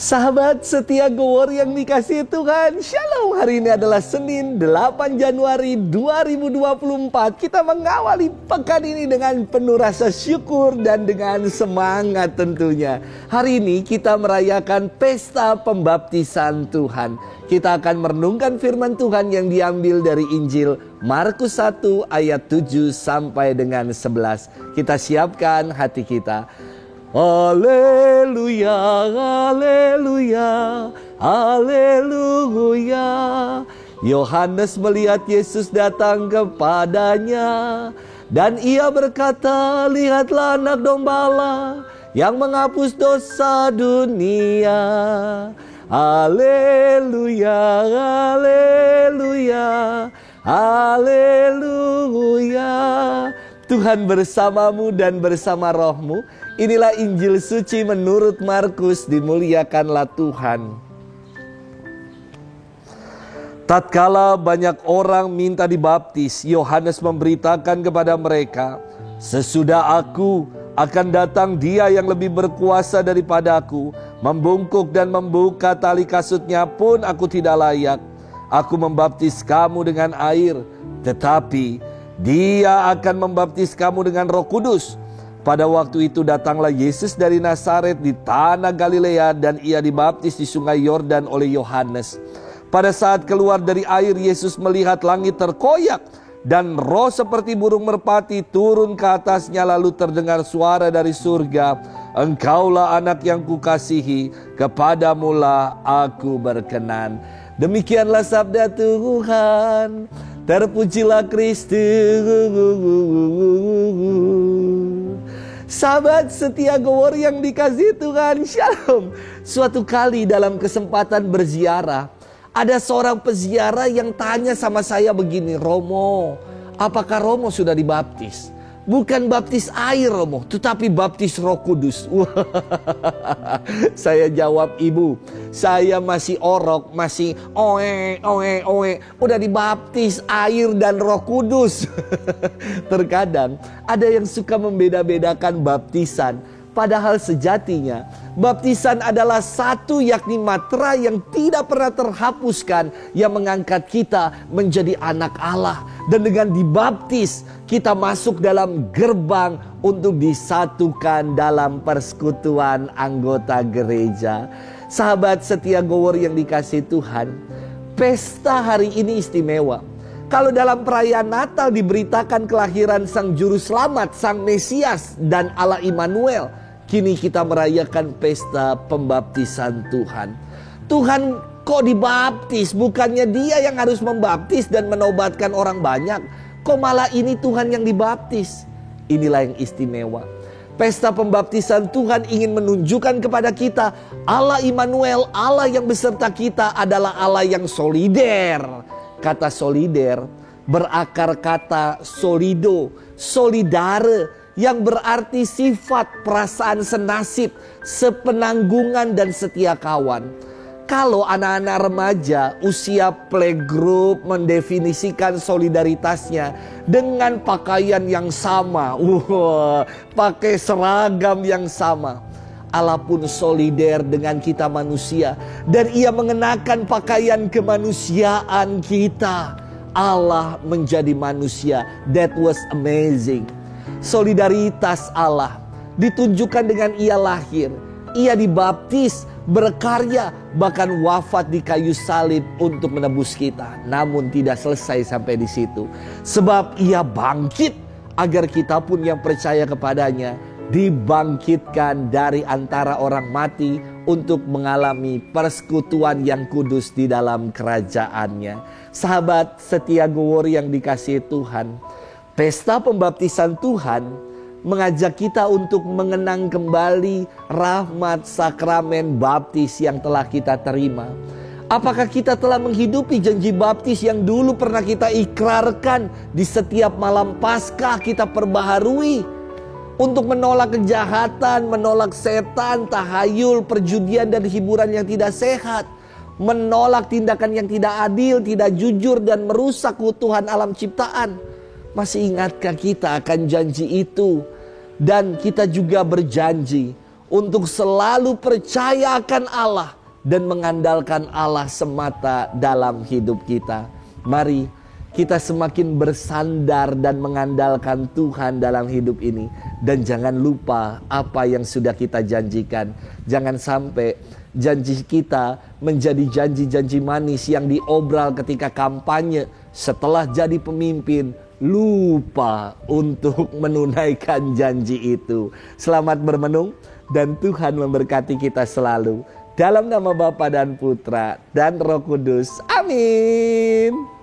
Sahabat setia Gowor yang dikasihi Tuhan, Shalom. Hari ini adalah Senin 8 Januari 2024. Kita mengawali pekan ini dengan penuh rasa syukur dan dengan semangat tentunya. Hari ini kita merayakan pesta pembaptisan Tuhan. Kita akan merenungkan firman Tuhan yang diambil dari Injil Markus 1 ayat 7 sampai dengan 11. Kita siapkan hati kita. Haleluya, haleluya, haleluya. Yohanes melihat Yesus datang kepadanya, dan ia berkata, "Lihatlah anak domba Allah yang menghapus dosa dunia." Haleluya, haleluya, haleluya. Tuhan bersamamu dan bersama rohmu. Inilah Injil suci menurut Markus, dimuliakanlah Tuhan. Tatkala banyak orang minta dibaptis, Yohanes memberitakan kepada mereka, "Sesudah aku akan datang Dia yang lebih berkuasa daripadaku, membungkuk dan membuka tali kasutnya pun aku tidak layak. Aku membaptis kamu dengan air, tetapi Dia akan membaptis kamu dengan Roh Kudus." Pada waktu itu datanglah Yesus dari Nazaret di tanah Galilea, dan ia dibaptis di sungai Yordan oleh Yohanes. Pada saat keluar dari air, Yesus melihat langit terkoyak dan roh seperti burung merpati turun ke atasnya, lalu terdengar suara dari surga, "Engkaulah anak yang kukasihi, kepadamulah aku berkenan." Demikianlah sabda Tuhan. Terpujilah Kristus. Sahabat setia Gowor yang dikasihi Tuhan, Shalom. Suatu kali dalam kesempatan berziarah, ada seorang peziarah yang tanya sama saya begini, "Romo, apakah Romo sudah dibaptis?" "Bukan baptis air Romo, tetapi baptis Roh Kudus." Saya jawab, "Ibu, saya masih orok, masih oe. Udah dibaptis air dan Roh Kudus." Terkadang ada yang suka membeda-bedakan baptisan. Padahal sejatinya baptisan adalah satu, yakni matra yang tidak pernah terhapuskan, yang mengangkat kita menjadi anak Allah. Dan dengan dibaptis kita masuk dalam gerbang untuk disatukan dalam persekutuan anggota gereja. Sahabat setia Gowor yang dikasihi Tuhan, pesta hari ini istimewa. Kalau dalam perayaan Natal diberitakan kelahiran Sang Juru Selamat, Sang Mesias dan Allah Immanuel, kini kita merayakan pesta pembaptisan Tuhan. Tuhan kok dibaptis? Bukannya Dia yang harus membaptis dan menobatkan orang banyak. Kok malah ini Tuhan yang dibaptis? Inilah yang istimewa. Pesta pembaptisan Tuhan ingin menunjukkan kepada kita, Allah Immanuel, Allah yang beserta kita adalah Allah yang solider. Kata solider berakar kata solido, solidare, yang berarti sifat, perasaan senasib, sepenanggungan dan setia kawan. Kalau anak-anak remaja usia playgroup mendefinisikan solidaritasnya dengan pakaian yang sama, pakai seragam yang sama. Allah pun solider dengan kita manusia, dan Ia mengenakan pakaian kemanusiaan kita. Allah menjadi manusia. That was amazing. Solidaritas Allah ditunjukkan dengan Ia lahir, Ia dibaptis, berkarya, bahkan wafat di kayu salib untuk menebus kita. Namun tidak selesai sampai di situ, sebab Ia bangkit agar kita pun yang percaya kepadanya dibangkitkan dari antara orang mati untuk mengalami persekutuan yang kudus di dalam kerajaannya. Sahabat setia Gowor yang dikasihi Tuhan, pesta pembaptisan Tuhan mengajak kita untuk mengenang kembali rahmat sakramen baptis yang telah kita terima. Apakah kita telah menghidupi janji baptis yang dulu pernah kita ikrarkan di setiap malam Paskah? Kita perbaharui untuk menolak kejahatan, menolak setan, tahayul, perjudian dan hiburan yang tidak sehat, menolak tindakan yang tidak adil, tidak jujur dan merusak keutuhan alam ciptaan. Masih ingatkah kita akan janji itu? Dan kita juga berjanji untuk selalu percaya akan Allah dan mengandalkan Allah semata dalam hidup kita. Mari kita semakin bersandar dan mengandalkan Tuhan dalam hidup ini. Dan jangan lupa apa yang sudah kita janjikan. Jangan sampai janji kita menjadi janji-janji manis yang diobral ketika kampanye. Setelah jadi pemimpin, lupa untuk menunaikan janji itu. Selamat bermenung dan Tuhan memberkati kita selalu. Dalam nama Bapa dan Putra dan Roh Kudus. Amin.